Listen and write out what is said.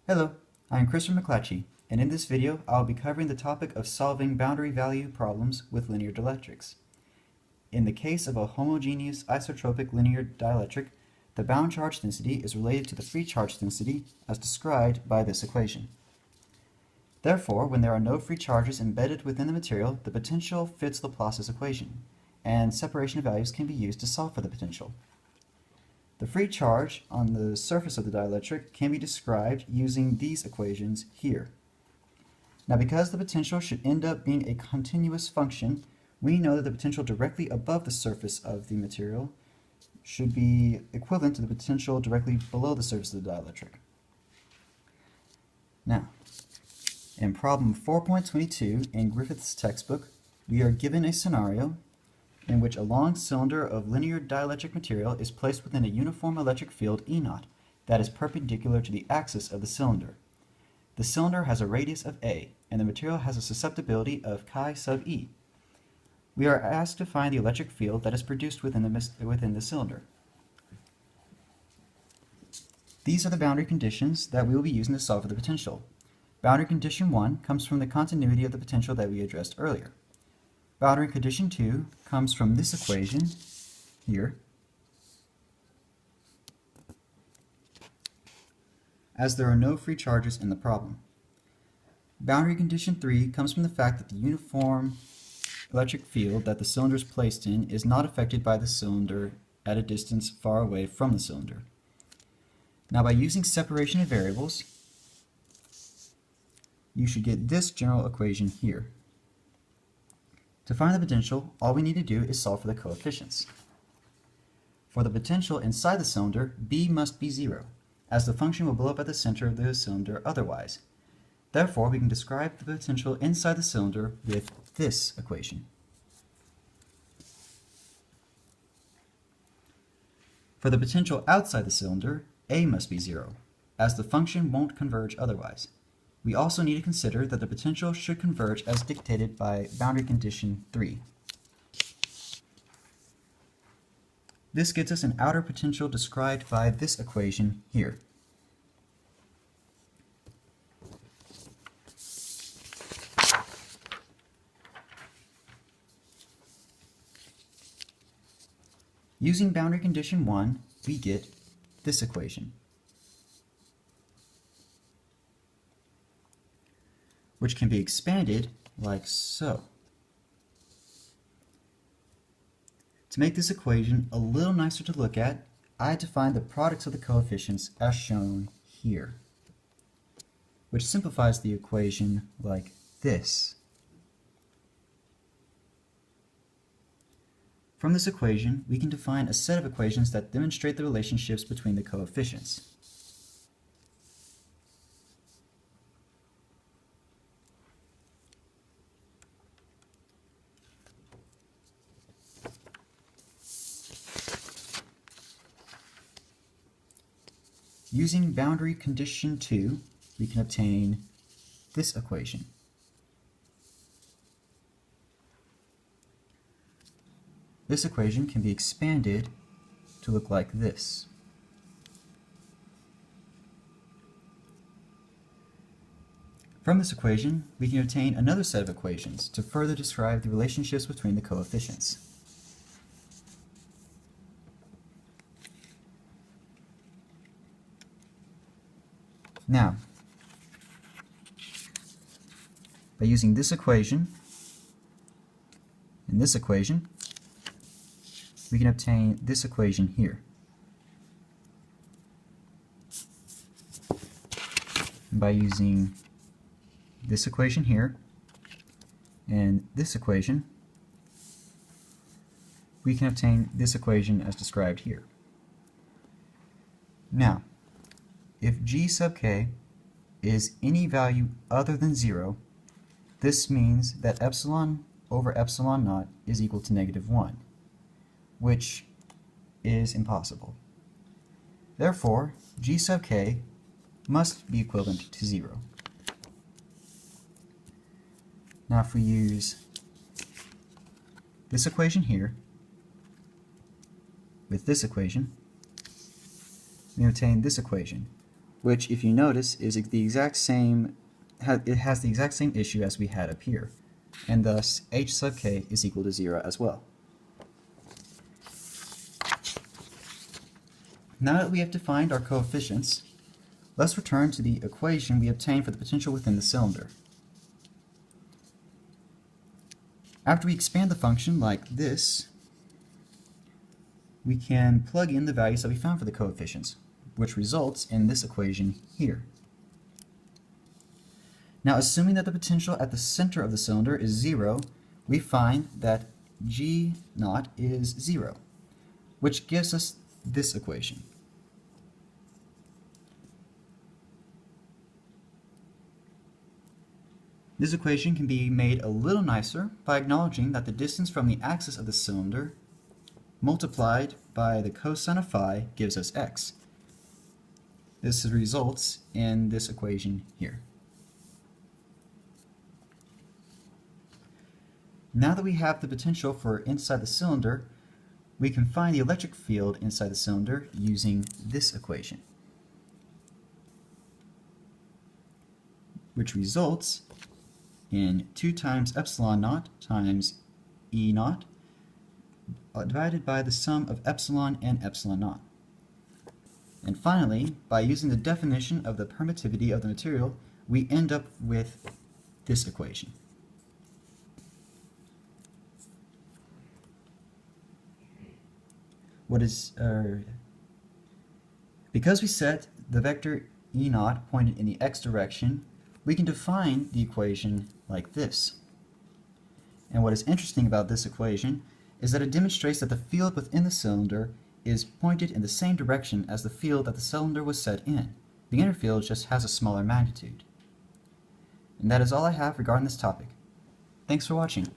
Hello, I'm Christopher McLatchy, and in this video I'll be covering the topic of solving boundary value problems with linear dielectrics. In the case of a homogeneous isotropic linear dielectric, the bound charge density is related to the free charge density as described by this equation. Therefore, when there are no free charges embedded within the material, the potential fits Laplace's equation, and separation of values can be used to solve for the potential. The free charge on the surface of the dielectric can be described using these equations here. Now, because the potential should end up being a continuous function, we know that the potential directly above the surface of the material should be equivalent to the potential directly below the surface of the dielectric. Now, in problem 4.22 in Griffith's textbook, we are given a scenario in which a long cylinder of linear dielectric material is placed within a uniform electric field E0 that is perpendicular to the axis of the cylinder. The cylinder has a radius of A, and the material has a susceptibility of chi sub E. We are asked to find the electric field that is produced within the cylinder. These are the boundary conditions that we will be using to solve for the potential. Boundary condition 1 comes from the continuity of the potential that we addressed earlier. Boundary condition 2 comes from this equation here, as there are no free charges in the problem. Boundary condition 3 comes from the fact that the uniform electric field that the cylinder is placed in is not affected by the cylinder at a distance far away from the cylinder. Now, by using separation of variables, you should get this general equation here. To find the potential, all we need to do is solve for the coefficients. For the potential inside the cylinder, B must be 0, as the function will blow up at the center of the cylinder otherwise. Therefore, we can describe the potential inside the cylinder with this equation. For the potential outside the cylinder, A must be 0, as the function won't converge otherwise. We also need to consider that the potential should converge as dictated by boundary condition 3. This gets us an outer potential described by this equation here. Using boundary condition 1, we get this equation, which can be expanded like so. To make this equation a little nicer to look at, I define the products of the coefficients as shown here, which simplifies the equation like this. From this equation, we can define a set of equations that demonstrate the relationships between the coefficients. Using boundary condition 2, we can obtain this equation. This equation can be expanded to look like this. From this equation, we can obtain another set of equations to further describe the relationships between the coefficients. Now, by using this equation and this equation, we can obtain this equation here. And by using this equation here and this equation, we can obtain this equation as described here. Now, if g sub k is any value other than 0, this means that epsilon over epsilon naught is equal to -1, which is impossible. Therefore, g sub k must be equivalent to 0. Now, if we use this equation here with this equation, we obtain this equation, which, if you notice, is the exact same. It has the exact same issue as we had up here, and thus h sub k is equal to 0 as well. Now that we have defined our coefficients, let's return to the equation we obtained for the potential within the cylinder. After we expand the function like this, we can plug in the values that we found for the coefficients, which results in this equation here. Now, assuming that the potential at the center of the cylinder is 0, we find that G naught is 0, which gives us this equation. This equation can be made a little nicer by acknowledging that the distance from the axis of the cylinder multiplied by the cosine of phi gives us x. This results in this equation here. Now that we have the potential for inside the cylinder, we can find the electric field inside the cylinder using this equation, which results in 2 times epsilon naught times E naught divided by the sum of epsilon and epsilon naught. And finally, by using the definition of the permittivity of the material, we end up with this equation. Because we set the vector E naught pointed in the x direction, we can define the equation like this. And what is interesting about this equation is that it demonstrates that the field within the cylinder is pointed in the same direction as the field that the cylinder was set in. The inner field just has a smaller magnitude. And that is all I have regarding this topic. Thanks for watching.